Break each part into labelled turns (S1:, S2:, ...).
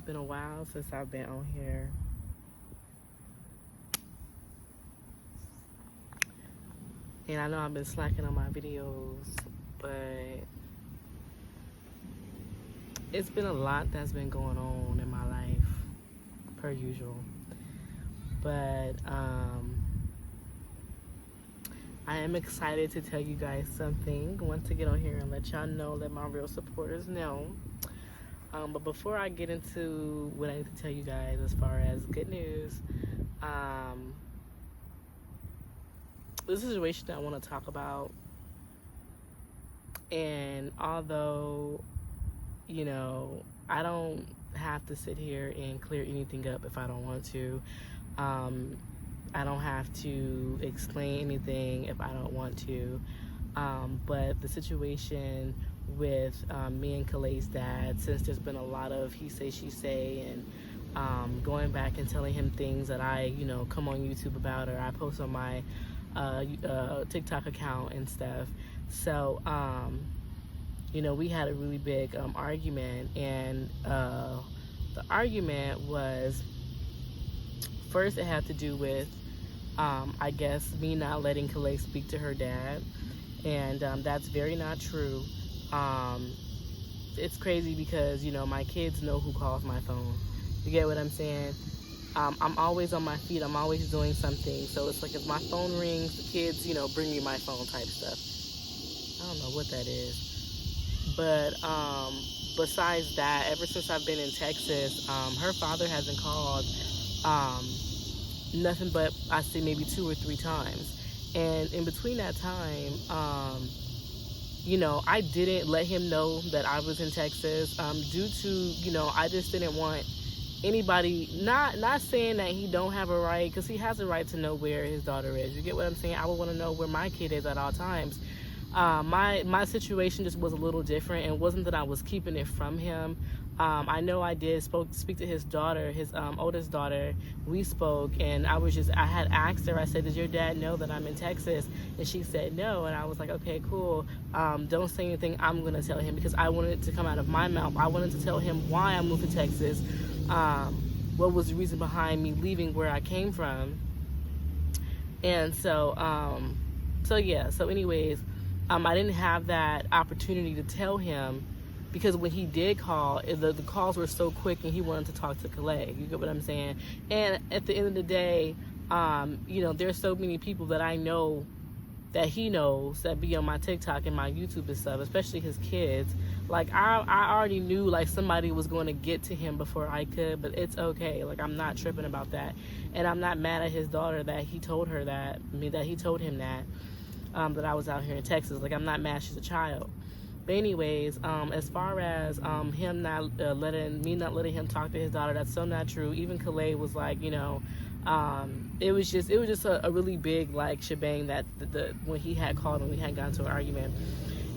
S1: been a while since I've been on here. And I know I've been slacking on my videos, but it's been a lot that's been going on in my life, per usual. But I am excited to tell you guys something. I want to get on here and let y'all know, let my real supporters know. But before I get into what I need to tell you guys as far as good news, this situation that I want to talk about, and although, you know, I don't have to sit here and clear anything up if I don't want to. I don't have to explain anything if I don't want to. But the situation with me and Kalay's dad, since there's been a lot of he say, she say, and going back and telling him things that I, come on YouTube about, or I post on my TikTok account and stuff. So, we had a really big argument, and the argument was, first it had to do with, I guess, me not letting Kalei speak to her dad, and that's very not true. It's crazy because, my kids know who calls my phone. You get what I'm saying? I'm always on my feet. I'm always doing something. So it's like if my phone rings, the kids, bring me my phone type stuff. I don't know what that is. But besides that, ever since I've been in Texas, her father hasn't called nothing but, I say, maybe 2 or 3 times. And in between that time, I didn't let him know that I was in Texas due to, I just didn't want anybody, not saying that he don't have a right, because he has a right to know where his daughter is. You get what I'm saying? I would want to know where my kid is at all times. My situation just was a little different, and it wasn't that I was keeping it from him. I know I did speak to his daughter, his oldest daughter. We spoke, and I had asked her, I said, does your dad know that I'm in Texas? And she said no, and I was like, okay, cool. Don't say anything. I'm going to tell him, because I wanted it to come out of my mouth. I wanted to tell him why I moved to Texas, what was the reason behind me leaving where I came from. And so anyways, I didn't have that opportunity to tell him, because when he did call, the calls were so quick, and he wanted to talk to Kalei. You get what I'm saying? And at the end of the day, there's so many people that I know that he knows that be on my TikTok and my YouTube and stuff, especially his kids. Like, I already knew, like, somebody was going to get to him before I could, but it's okay. Like, I'm not tripping about that. And I'm not mad at his daughter that he told her that, that he told him that I was out here in Texas. Like, I'm not mad, she's a child. But anyways, as far as him not letting him talk to his daughter, that's so not true. Even Kalei was like, it was just a really big, like, shebang that when he had called and we had gotten to an argument.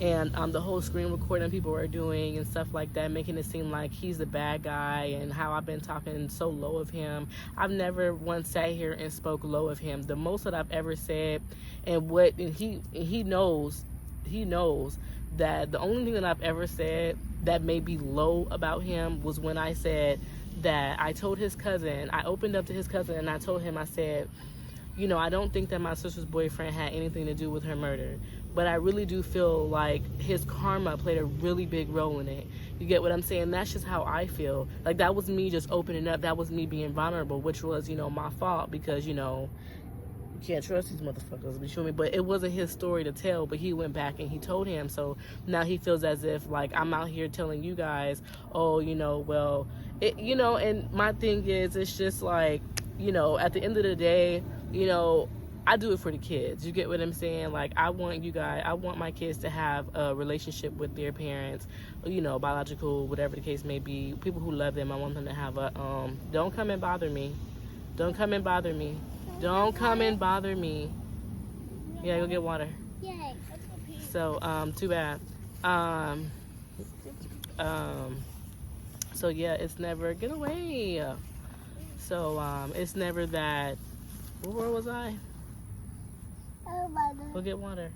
S1: And the whole screen recording people were doing and stuff like that, making it seem like he's the bad guy, and how I've been talking so low of him. I've never once sat here and spoke low of him. The most that I've ever said, and he knows that the only thing that I've ever said that may be low about him was when I said that I told his cousin, I opened up to his cousin, and I told him, I said, I don't think that my sister's boyfriend had anything to do with her murder, but I really do feel like his karma played a really big role in it. You get what I'm saying? That's just how I feel. Like, that was me just opening up. That was me being vulnerable, which was, my fault, because, you can't trust these motherfuckers, you feel me? But it wasn't his story to tell, but he went back and he told him. So now he feels as if, like, I'm out here telling you guys, oh, and my thing is, it's just like, at the end of the day, I do it for the kids. You get what I'm saying? Like, I want my kids to have a relationship with their parents, biological, whatever the case may be, people who love them. I want them to have a, don't come and bother me. Don't come and bother me. Don't come and bother me. Yeah, go get water.
S2: Yay.
S1: So, too bad. So yeah, it's never, get away. So, it's never that, where was I?
S2: Oh, water.
S1: Go get water.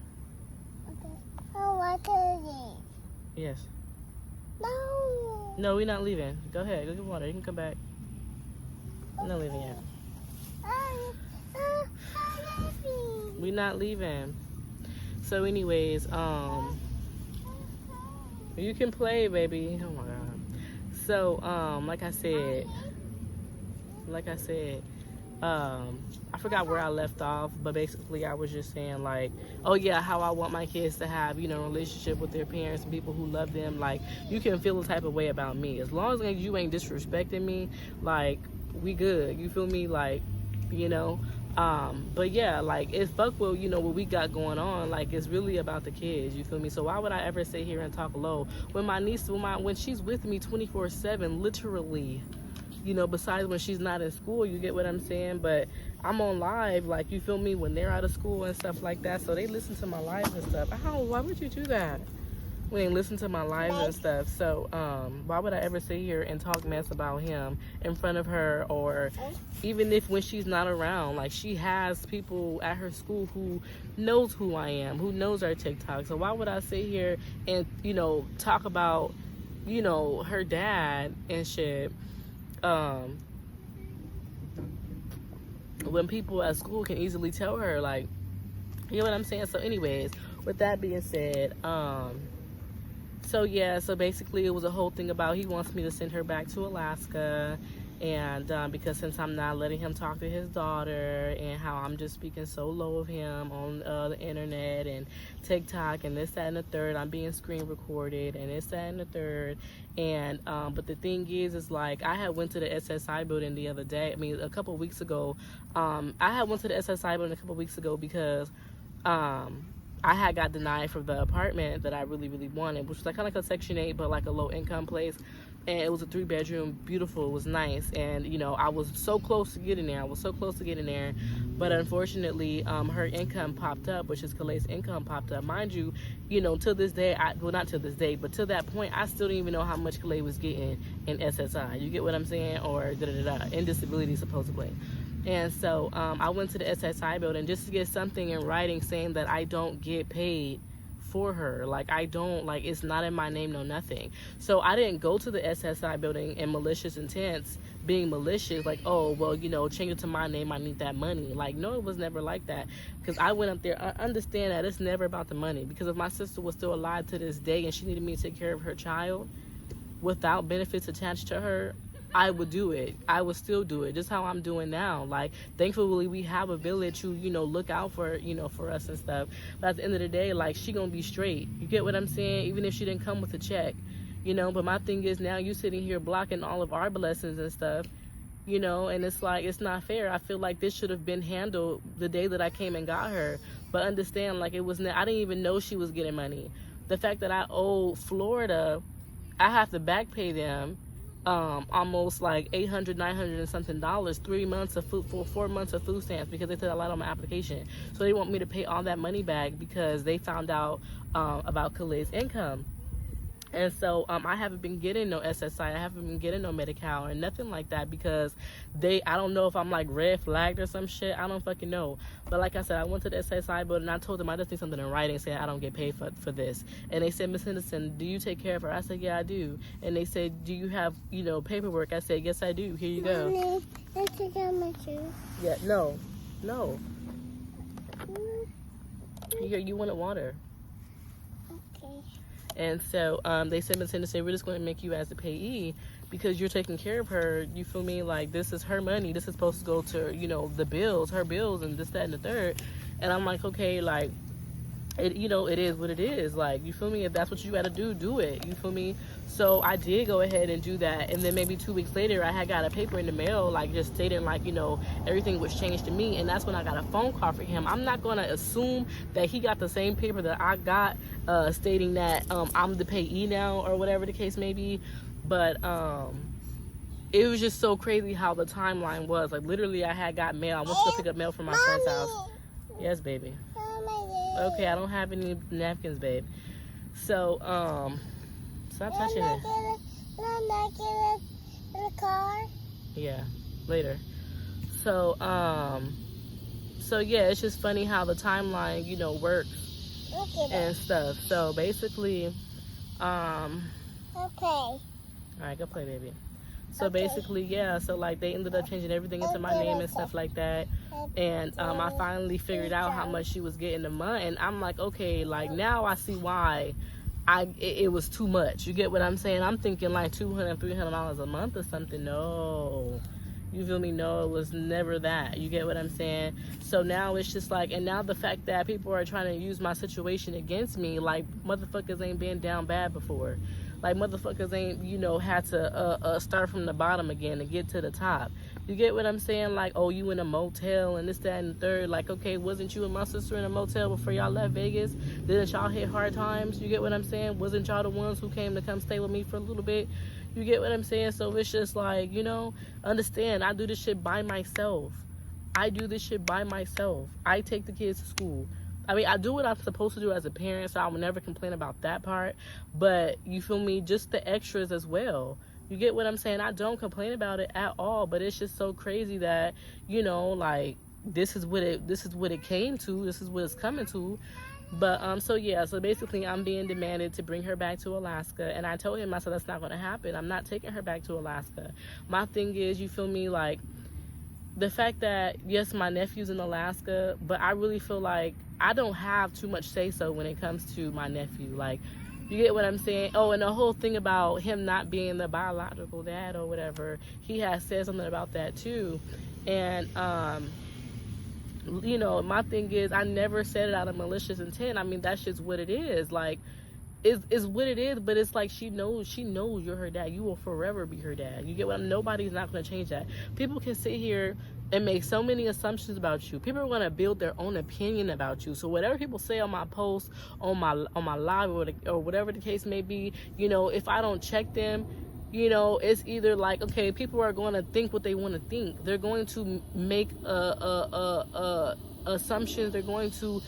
S2: Okay. Oh, water.
S1: Yes.
S2: No.
S1: No, we're not leaving. Go ahead. Go get water. You can come back. We're not leaving yet. We're not leaving. So anyways, you can play, baby. Oh my God. So, like I said, I forgot where I left off, but basically I was just saying, like, oh yeah, how I want my kids to have, you know, a relationship with their parents and people who love them. Like, you can feel the type of way about me. As long as you ain't disrespecting me, like, we good. You feel me? Like, you know, but yeah, like, it's fuck with, you know, what we got going on. Like, it's really about the kids, you feel me? So why would I ever sit here and talk low when my niece, when she's with me 24/7, literally, you know, besides when she's not in school, you get what I'm saying? But I'm on live, like, you feel me, when they're out of school and stuff like that, so they listen to my lives and stuff. Why would you do that? When they listen to my lives and stuff. So why would I ever sit here and talk mess about him in front of her, or even if when she's not around? Like, she has people at her school who knows who I am, who knows our TikTok. So why would I sit here and, you know, talk about, you know, her dad and shit, when people at school can easily tell her, like, you know what I'm saying? So anyways, with that being said, so yeah, so basically it was a whole thing about he wants me to send her back to Alaska, and because since I'm not letting him talk to his daughter, and how I'm just speaking so low of him on the internet and TikTok and this, that, and the third, I'm being screen recorded and this, that, and the third. And but the thing is like, I had went to the SSI building the other day, a couple weeks ago. I had went to the SSI building a couple weeks ago because I had got denied for the apartment that I really, really wanted, which was like kind of like a Section 8, but like a low income place. And it was a 3-bedroom, beautiful, it was nice. And, you know, I was so close to getting there. But unfortunately, her income popped up, which is Kale's income popped up. Mind you, you know, to this day, well, not to this day, but to that point, I still didn't even know how much Kale was getting in SSI. You get what I'm saying? Or in disability, supposedly. And so I went to the SSI building just to get something in writing saying that I don't get paid for her. Like, I don't, like, it's not in my name, no nothing. So I didn't go to the SSI building in malicious intents, being malicious, like, oh, well, you know, change it to my name, I need that money. Like, no, it was never like that. Because I went up there, I understand that it's never about the money. Because if my sister was still alive to this day and she needed me to take care of her child without benefits attached to her, I would do it. I would still do it, just how I'm doing now. Like, thankfully we have a village who, you know, look out for, you know, for us and stuff. But at the end of the day, like, she gonna be straight. You get what I'm saying? Even if she didn't come with a check, you know. But my thing is, now you sitting here blocking all of our blessings and stuff, you know, and it's like, it's not fair. I feel like this should have been handled the day that I came and got her. But understand, like, I didn't even know she was getting money. The fact that I owe Florida, I have to back pay them almost like $800, $900 and something, 3 months of food, for 4 months of food stamps, because they said a lot on my application. So they want me to pay all that money back because they found out about Khalid's income. And so I haven't been getting no SSI, I haven't been getting no Medi-Cal or nothing like that, because I don't know if I'm like red flagged or some shit, I don't fucking know. But like I said, I went to the SSI building and I told them I just need something in writing saying I don't get paid for this. And they said, Miss Henderson, do you take care of her? I said, yeah, I do. And they said, do you have, you know, paperwork? I said, yes, I do. Here you go.
S2: Mommy, let's take out my shoes.
S1: Yeah, no. Here, you wanted water. And so they said, Miss Henderson, we're just going to make you as a payee because you're taking care of her. You feel me? Like, this is her money. This is supposed to go to, you know, the bills, her bills, and this, that, and the third. And I'm like, okay, like, it, you know, it is what it is. Like, you feel me? If that's what you got to do it. You feel me? So I did go ahead and do that. And then maybe 2 weeks later, I had got a paper in the mail, like, just stating, like, you know, everything was changed to me. And that's when I got a phone call for him. I'm not going to assume that he got the same paper that I got, stating that I'm the payee now or whatever the case may be. But it was just so crazy how the timeline was. Like, literally, I had got mail. I went to go pick up mail from my friend's house. Yes, baby. Okay, I don't have any napkins, babe. So, stop touching it.
S2: I'm not getting in the car.
S1: Yeah, later. So, so yeah, it's just funny how the timeline, you know, works and stuff. So basically,
S2: Okay.
S1: All right, go play, baby. So
S2: Okay.
S1: basically, yeah, so like they ended up changing everything into my name and stuff like that. And I finally figured out how much she was getting a month, and I'm like, okay, like now I see why it was too much. You get what I'm saying? I'm thinking like $200, $300 a month or something. No, you feel me? No, it was never that. You get what I'm saying? So now it's just like, and now the fact that people are trying to use my situation against me, like motherfuckers ain't been down bad before. Like motherfuckers ain't, had to start from the bottom again to get to the top. You get what I'm saying? Like, oh, you in a motel and this, that, and the third. Like, okay, wasn't you and my sister in a motel before y'all left Vegas? Didn't y'all hit hard times? You get what I'm saying? Wasn't y'all the ones who came to come stay with me for a little bit? You get what I'm saying? So it's just like, understand, I do this shit by myself. I take the kids to school. I mean, I do what I'm supposed to do as a parent, so I will never complain about that part. But you feel me? Just the extras as well. You get what I'm saying? I don't complain about it at all, but it's just so crazy that, like this is what it came to. This is what it's coming to. But so basically I'm being demanded to bring her back to Alaska, and I told him, I said, that's not going to happen. I'm not taking her back to Alaska. My thing is, you feel me, like the fact that yes, my nephew's in Alaska, but I really feel like I don't have too much say so when it comes to my nephew. Like, you get what I'm saying? Oh, and the whole thing about him not being the biological dad or whatever, he has said something about that too. And my thing is, I never said it out of malicious intent. I mean, that's just what it is. Like, is what it is, but it's like she knows you're her dad. You will forever be her dad. You get what nobody's not going to change that. People can sit here and make so many assumptions about you. People are going to build their own opinion about you. So whatever people say on my post, on my live, or whatever the case may be, if I don't check them, it's either like, okay, people are going to think what they want to think. They're going to make assumptions. They're going to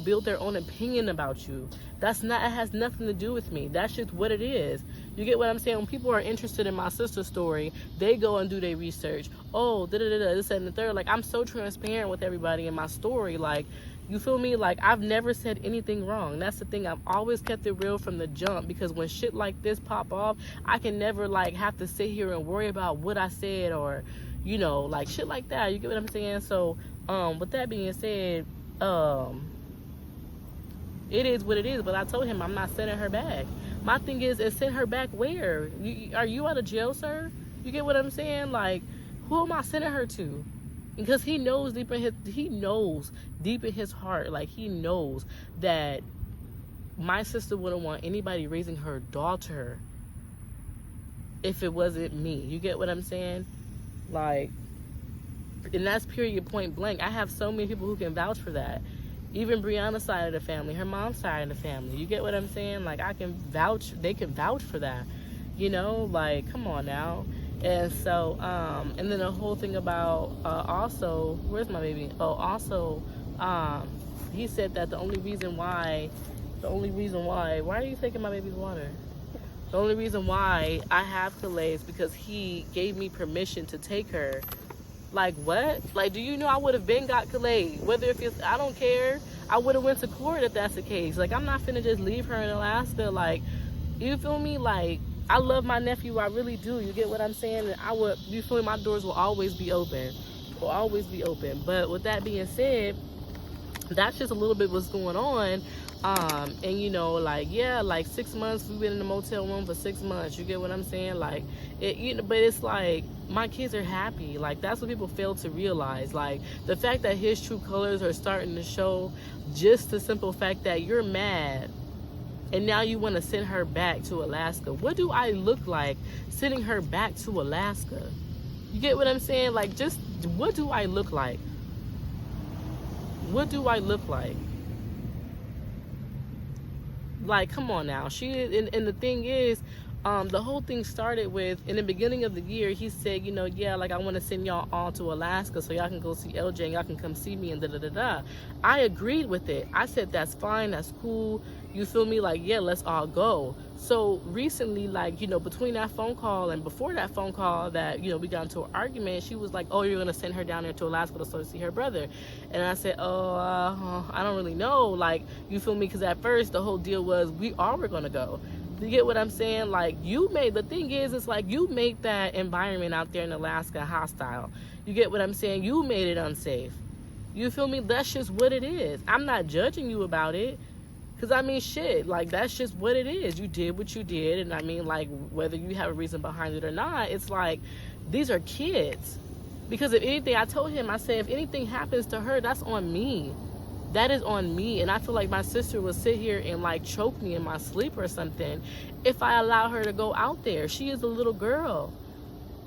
S1: build their own opinion about you. It has nothing to do with me. That's just what it is. You get what I'm saying? When people are interested in my sister's story, they go and do their research. Oh, this and the third. Like, I'm so transparent with everybody in my story. Like, you feel me? Like, I've never said anything wrong. That's the thing. I've always kept it real from the jump, because when shit like this pop off, I can never like have to sit here and worry about what I said, or like shit like that. You get what I'm saying? So with that being said, it is what it is. But I told him I'm not sending her back. My thing is send her back where? Are you out of jail, sir? You get what I'm saying? Like, who am I sending her to? Because he knows deep in his heart, like, he knows that my sister wouldn't want anybody raising her daughter if it wasn't me. You get what I'm saying? Like, and that's period, point blank. I have so many people who can vouch for that. Even Brianna's side of the family, her mom's side of the family. You get what I'm saying? Like, they can vouch for that. Like, come on now. And so, and then the whole thing about, also, where's my baby? Oh, also, he said that the only reason why, why are you taking my baby's water? The only reason why I have Calais is because he gave me permission to take her. Like, what? Like, do you know I would have been got Calais? Whether if it's, I don't care. I would have went to court if that's the case. Like, I'm not finna just leave her in Alaska. Like, you feel me? Like, I love my nephew. I really do. You get what I'm saying? And you feel me? My doors will always be open. But with that being said, that's just a little bit what's going on. And like 6 months, we've been in the motel room for 6 months. You get what I'm saying? Like, but it's like, my kids are happy. Like, that's what people fail to realize. Like, the fact that his true colors are starting to show, just the simple fact that you're mad and now you want to send her back to Alaska. What do I look like sending her back to Alaska? You get what I'm saying? Like, just, what do I look like? What do I look like? Like, come on now. And the thing is, the whole thing started with, in the beginning of the year, he said, like, I want to send y'all all to Alaska so y'all can go see LJ and y'all can come see me and da-da-da-da. I agreed with it. I said, that's fine, that's cool. You feel me? Like, yeah, let's all go. So recently, like, between that phone call and before that phone call that, we got into an argument, she was like, oh, you're going to send her down there to Alaska to see her brother. And I said, I don't really know. Like, you feel me? Because at first the whole deal was we are going to go. You get what I'm saying? Like, the thing is, it's like you make that environment out there in Alaska hostile. You get what I'm saying? You made it unsafe. You feel me? That's just what it is. I'm not judging you about it. Because, I mean, shit, like, that's just what it is. You did what you did. And, I mean, like, whether you have a reason behind it or not, it's like, these are kids. Because if anything, I told him, I said, if anything happens to her, that's on me. That is on me. And I feel like my sister would sit here and, like, choke me in my sleep or something if I allow her to go out there. She is a little girl.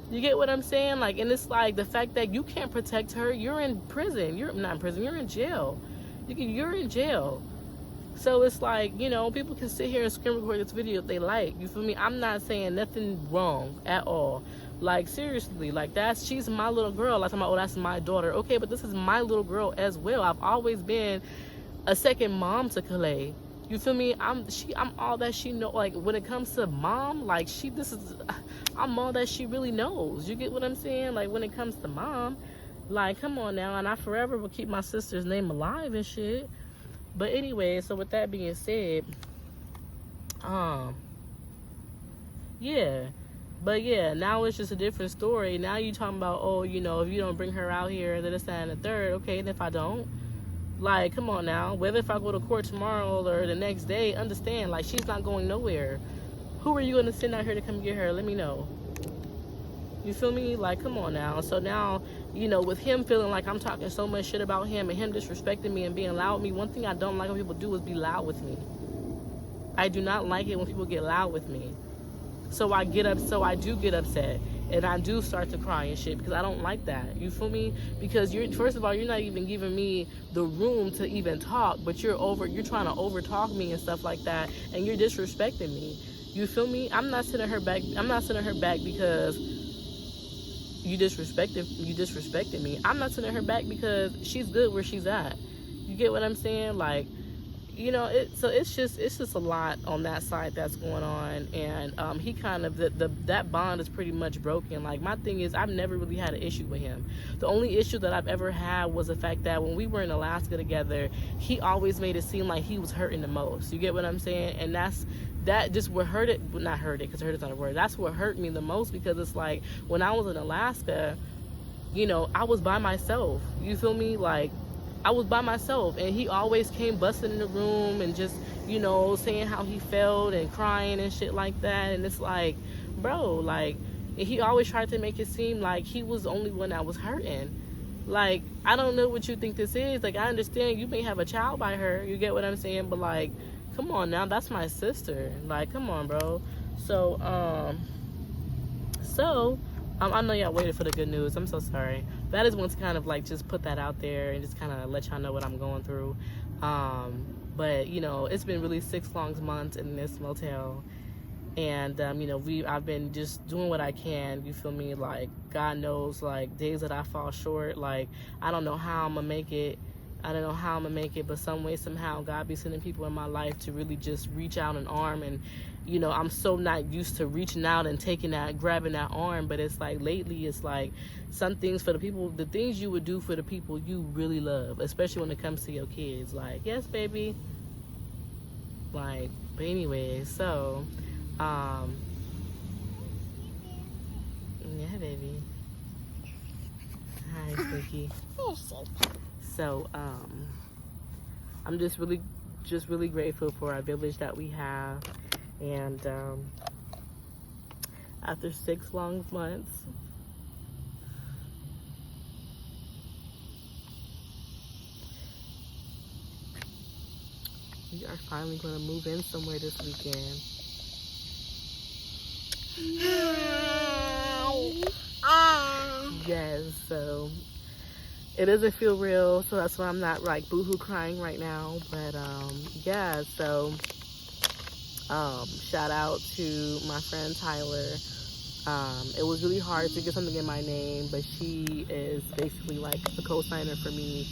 S1: You get what I'm saying? Like, and it's like the fact that you can't protect her, you're in prison. You're not in prison, you're in jail. You're in jail. So it's like, you know, people can sit here and screen record this video if they like. You feel me? I'm not saying nothing wrong at all. Like, seriously, like, she's my little girl. Like, I'm like, oh, that's my daughter. Okay, but this is my little girl as well. I've always been a second mom to Calais. You feel me? I'm all that she know. Like, when it comes to mom, like, I'm all that she really knows. You get what I'm saying? Like, when it comes to mom, like, come on now. And I forever will keep my sister's name alive and shit. But anyway, so with that being said, yeah. But yeah, now it's just a different story. Now you talking about, oh, you know, if you don't bring her out here, then it's that and the third. Okay, and if I don't? Like, come on now. Whether if I go to court tomorrow or the next day, understand, like, she's not going nowhere. Who are you going to send out here to come get her? Let me know. You feel me? Like, come on now. So now, you know, with him feeling like I'm talking so much shit about him and him disrespecting me and being loud with me, one thing I don't like when people do is be loud with me. I do not like it when people get loud with me. So I do get upset. And I do start to cry and shit because I don't like that. You feel me? Because first of all, you're not even giving me the room to even talk, but you're trying to over talk me and stuff like that, and you're disrespecting me. You feel me? I'm not sending her back because you disrespected me. I'm not sending her back because she's good where she's at. You get what I'm saying? Like, you know, it's just a lot on that side that's going on, and he kind of that bond is pretty much broken. Like, my thing is, I've never really had an issue with him. The only issue that I've ever had was the fact that when we were in Alaska together, he always made it seem like he was hurting the most. You get what I'm saying? And that just what hurt it, well, not hurt it, because hurt is not a word. That's what hurt me the most, because it's like when I was in Alaska, you know, I was by myself. You feel me? Like, I was by myself, and he always came busting in the room and just, you know, saying how he felt and crying and shit like that. And it's like, bro, like, and he always tried to make it seem like he was the only one that was hurting. Like, I don't know what you think this is. Like, I understand you may have a child by her, you get what I'm saying, but like, come on now, that's my sister. Like, come on, bro. So I know y'all waited for the good news. I'm so sorry. But I just want to kind of like just put that out there and just kind of let y'all know what I'm going through. But you know, it's been really 6 long months in this motel, and you know, I've been just doing what I can. You feel me? Like, God knows, like, days that I fall short, like, I don't know how I'm gonna make it. I don't know how I'm gonna make it, but some way, somehow, God be sending people in my life to really just reach out an arm. And, you know, I'm so not used to reaching out and grabbing that arm, but it's like lately, it's like some things for the people, the things you would do for the people you really love, especially when it comes to your kids. Like, yes, baby. Like, but anyway, so, yeah, baby. Hi, Stinky. So, I'm just really grateful for our village that we have. And after 6 long months, we are finally going to move in somewhere this weekend. Yes, so it doesn't feel real, so that's why I'm not like boohoo crying right now. But yeah, so shout out to my friend Tyler. It was really hard to get something in my name, but she is basically like the co-signer for me.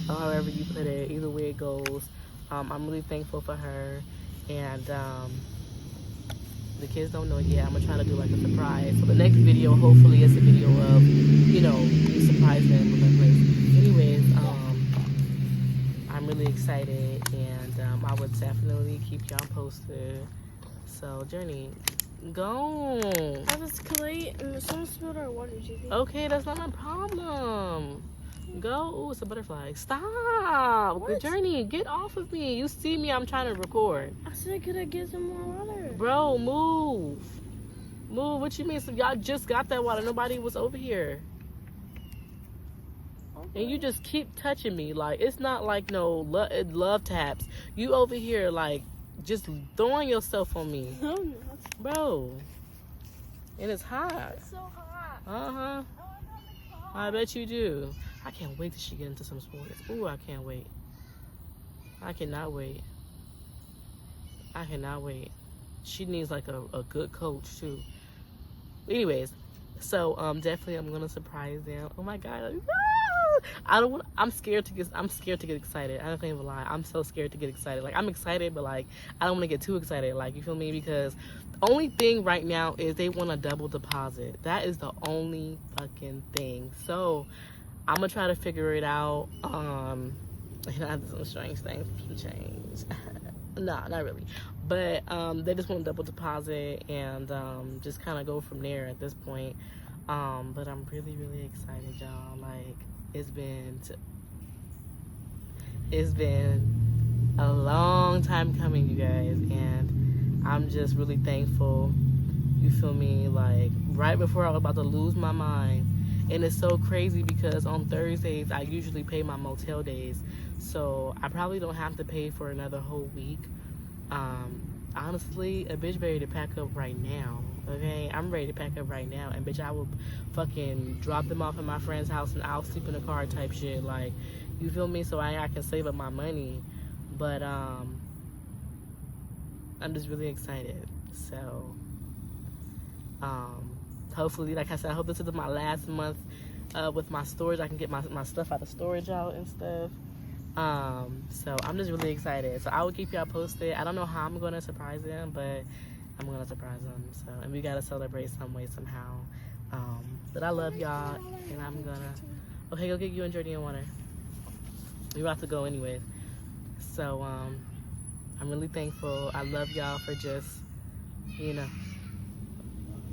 S1: However you put it, either way it goes. I'm really thankful for her, and the kids don't know yet. I'm gonna try to do like a surprise. So the next video, hopefully, is a video of, you know, me surprise them with my place. Anyways, I'm really excited, and I would definitely keep y'all posted. So, Journey, go.
S3: I was Kalei and someone spilled our water, JV.
S1: Okay, that's not my problem. Go. Ooh, it's a butterfly. Stop.
S3: What?
S1: Journey, get off of me. You see me, I'm trying to record.
S3: I said, could I get some more water?
S1: Bro, move. Move. What you mean? So y'all just got that water. Nobody was over here.
S3: Okay.
S1: And you just keep touching me. Like, it's not like no love taps. You over here, like, just throwing yourself on me.
S3: No, not.
S1: Bro. And it's hot.
S3: It's so hot.
S1: Uh-huh. I bet you do. I can't wait till she get into some sports. Ooh, I can't wait. I cannot wait. I cannot wait. She needs like a good coach too. Anyways, so definitely I'm gonna surprise them. Oh my god. I'm scared to get excited. I'm not gonna even lie. I'm so scared to get excited. Like, I'm excited, but like I don't want to get too excited. Like, you feel me? Because the only thing right now is they want a double deposit. That is the only fucking thing. So I'm gonna try to figure it out. And I have some strange things can change. Nah, not really. But they just want a double deposit and just kind of go from there at this point. But I'm really, really excited, y'all. Like, it's been a long time coming, you guys, and I'm just really thankful. You feel me? Like, right before I was about to lose my mind. And it's so crazy because on Thursdays I usually pay my motel days, so I probably don't have to pay for another whole week. Honestly, a bitch ready to pack up right now. Okay, I'm ready to pack up right now, and bitch, I will fucking drop them off at my friend's house and I'll sleep in the car type shit. Like, you feel me? So I can save up my money. But I'm just really excited. So hopefully, like I said, I hope this is my last month with my storage. I can get my stuff out of storage out and stuff. So I'm just really excited. So I will keep y'all posted. I don't know how I'm going to surprise them, but I'm going to surprise them. So, and we got to celebrate some way, somehow. But I love y'all, and I'm going to... Okay, go get you and Jordy and water. We're about to go anyway. So, I'm really thankful. I love y'all for just, you know,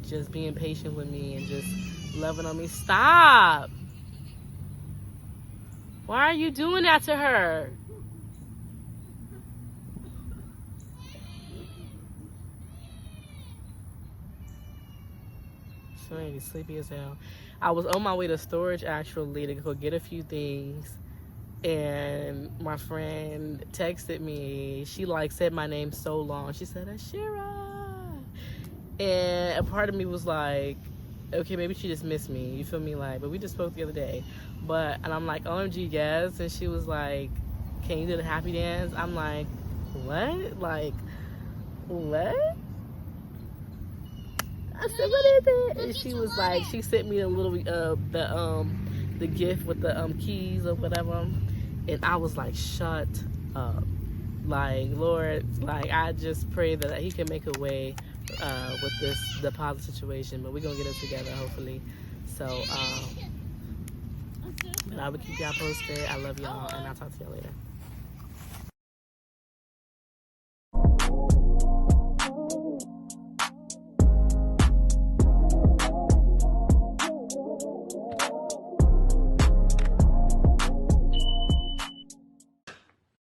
S1: just being patient with me and just loving on me. Stop! Why are you doing that to her? So ain't sleepy as hell. I was on my way to storage actually to go get a few things, and my friend texted me. She like said my name so long. She said Ashira, and a part of me was like, okay, maybe she just missed me. You feel me? Like, but we just spoke the other day. And I'm like, OMG, yes. And she was like, can you do the happy dance? I'm like, what? Like, what? I said, what is it? And she was like, she sent me a little the gift with the keys or whatever. And I was like, shut up. Like, Lord, like, I just pray that he can make a way with this deposit situation, but we're gonna get it together hopefully. So but I will keep y'all posted. I love y'all, and I'll talk to y'all later.